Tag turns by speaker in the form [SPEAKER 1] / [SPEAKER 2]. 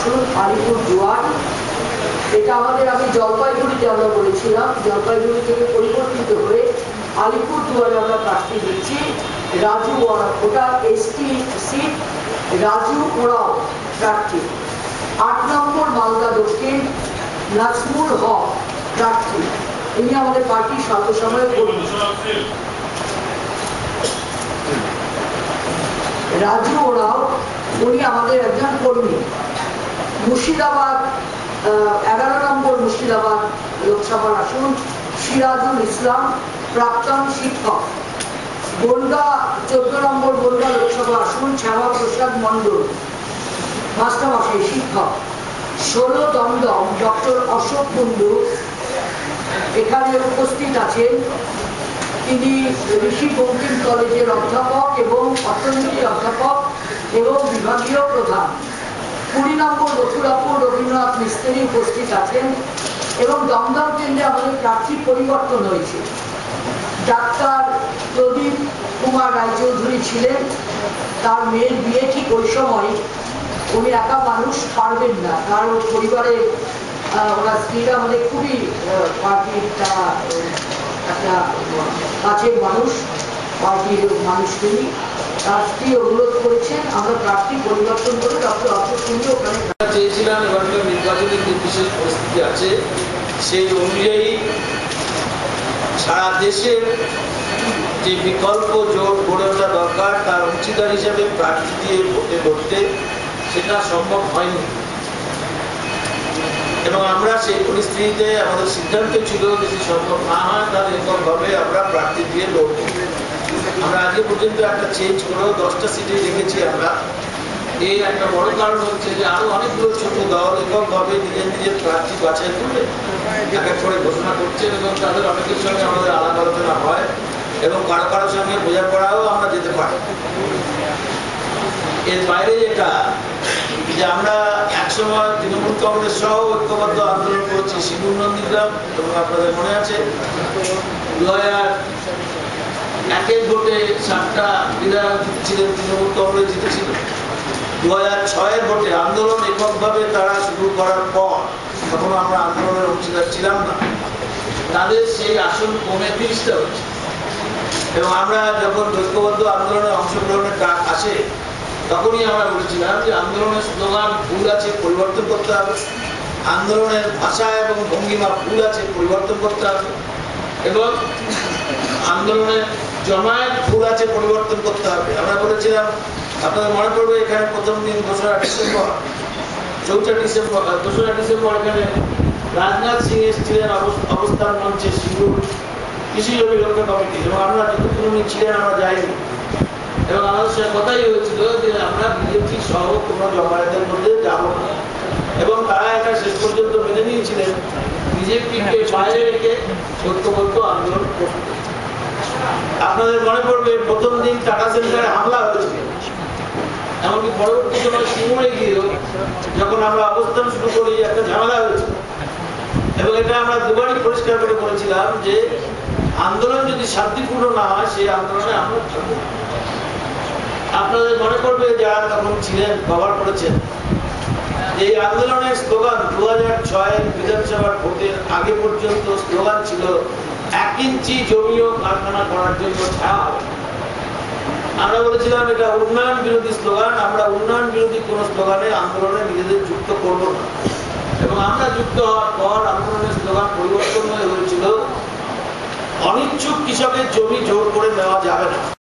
[SPEAKER 1] আসন আলিপুরদুয়ার। এটা আমাদের আমি জলপাইগুড়িতে আমরা বলেছিলাম, জলপাইগুড়ি থেকে পরিবর্তিত হয়ে আলিপুরদুয়ারে আমরা প্রার্থী দিচ্ছি রাজু ওরাও। ওটা এসটি সিট, রাজু ওরাও প্রার্থী। 8 নম্বর মালদা দক্ষিণ নাজমুল হক প্রার্থী। ইনি আমাদের পার্টির স্বার্থসময় কর্মী। রাজু ওরাও উনি আমাদের একজন কর্মী। মুর্শিদাবাদ 11 নম্বর মুর্শিদাবাদ লোকসভার আসন সিরাজুল ইসলাম প্রাক্তন শিক্ষক। বনগা 14 নম্বর বনগা লোকসভা আসন শ্যামা প্রসাদ মন্ডল মাস্টারমশাই শিক্ষক। 16 দমদম ডক্টর অশোক কুণ্ডু এখানে উপস্থিত আছেন। তিনি ঋষি বঙ্কিম কলেজের অধ্যাপক এবং অর্থনীতির অধ্যাপক এবং বিভাগীয় প্রধান। 20 নম্বর মথুরাপুর রবীন্দ্রনাথ মিস্ত্রি উপস্থিত আছেন। এবং দমদম কেন্দ্রে আমাদের প্রার্থী পরিবর্তন হয়েছে। ডাক্তার প্রদীপ কুমার রায়চৌধুরী ছিলেন, তার মেয়ের বিয়ে ঠিক ওই সময়। উনি একা মানুষ পারবেন না, কারণ পরিবারে ওনার স্ত্রীরা আমাদের খুবই পার্টির একটা কাছের মানুষ, পার্টির মানুষ তিনি। তার স্ত্রী অনুরোধ করেছেন আমরা প্রার্থী পরিবর্তন করে ডক্টর অশোক কুণ্ডু ওখানে
[SPEAKER 2] চেয়েছিলাম। এবারকার নির্বাচনের যে বিশেষ পরিস্থিতি আছে সেই অনুযায়ী সারা দেশের যে বিকল্প জোট গড়ে ওঠা দরকার তার অংশীদার হিসেবে প্রার্থী দিয়ে ভোটে লড়তে সেটা সম্ভব হয়নি। এবং আমরা সেই পরিস্থিতিতে আমাদের সিদ্ধান্ত ছিল যদি সম্ভব না হয় তাহলে এককভাবে আমরা প্রার্থী দিয়ে লড়ব। আমরা আগে পর্যন্ত একটা চেঞ্জ করেও 10টা সিটে রেখেছি আমরা। এই একটা বড় কারণ হচ্ছে যে আরো অনেকগুলো ছোট দল এককভাবে নিজের নিজের প্রার্থী বাছাই করে এক এক করে ঘোষণা করছেন এবং তাদের অনেকের সঙ্গে আমাদের আলাপ আলোচনা হয় এবং কারো কারোর সঙ্গে বোঝাপড়াও আমরা যেতে পারি। এর বাইরে যেটা যে আমরা একসময় তৃণমূল কংগ্রেস সহ ঐক্যবদ্ধ আন্দোলন করেছি শিবুর নন্দীগ্রাম, এবং আপনাদের মনে আছে 2001 ভোটে 7টা বিধায়ক ছিলেন তৃণমূল কংগ্রেস জিতেছিল। 2006 ভোটে আন্দোলন এককভাবে তারা শুরু করার পর, তখন আমরা আন্দোলনের অংশীদার ছিলাম না, তাদের সেই আসন কমে 30টা হচ্ছে। এবং আমরা যখন ঐক্যবদ্ধ আন্দোলনে অংশগ্রহণের ডাক আসে তখনই আমরা বলেছিলাম যে আন্দোলনের স্লোগান ভুল আছে, পরিবর্তন করতে হবে। আন্দোলনের ভাষা এবং ভঙ্গিমা ভুল আছে, পরিবর্তন করতে হবে। এবং আন্দোলনের জমায়েত ভুল আছে, পরিবর্তন করতে হবে। আমরা বলেছিলাম, আপনাদের মনে পড়বে এখানে প্রথম দিন 2রা ডিসেম্বর 2রা ডিসেম্বর এখানে রাজনাথ সিং এসেছিলেন অবস্থান মঞ্চে সিঙ্গুর কৃষি জমি রক্ষা কমিটি, এবং আমরা যতক্ষণ উনি ছিলেন আমরা যাইনি। এবং আমাদের সাথে কথাই হয়েছিল যে আমরা বিজেপি সহ কোনো জমায়েতের মধ্যে যাব না, এবং তারা এটা শেষ পর্যন্ত মেনে নিয়েছিলেন বিজেপিকে বাইরে রেখে ঐক্যবদ্ধ আন্দোলন করতে। আপনাদের মনে পড়বে প্রথম দিন টাটা সেন্টারে হামলা হয়েছিল, এমনকি পরবর্তী সময় সিঙ্গুরে গিয়েও যখন আমরা অবস্থান শুরু করি একটা ঝামেলা হয়েছিল। এবং এটা আমরা দুবারই পরিষ্কার করে বলেছিলাম যে আন্দোলন যদি শান্তিপূর্ণ না হয় সেই আন্দোলনে আমরা থাকবো। আপনাদের মনে করবে যারা তখন ছিলেন, কভার করেছেন, এই আন্দোলনের স্লোগান 2006 বিধানসভার ভোটের আগে পর্যন্ত স্লোগান ছিল 1 ইঞ্চি জমিও কারখানা করার জন্য ছাড়া হবে। আমরা বলেছিলাম এটা উন্নয়ন বিরোধী স্লোগান, আমরা উন্নয়ন বিরোধী কোন স্লোগানে আন্দোলনে নিজেদের যুক্ত করব না। এবং আমরা যুক্ত হওয়ার পর আন্দোলনের স্লোগান পরিবর্তন হয়েছিল অনিচ্ছুক কৃষকের জমি জোর করে নেওয়া যাবে না।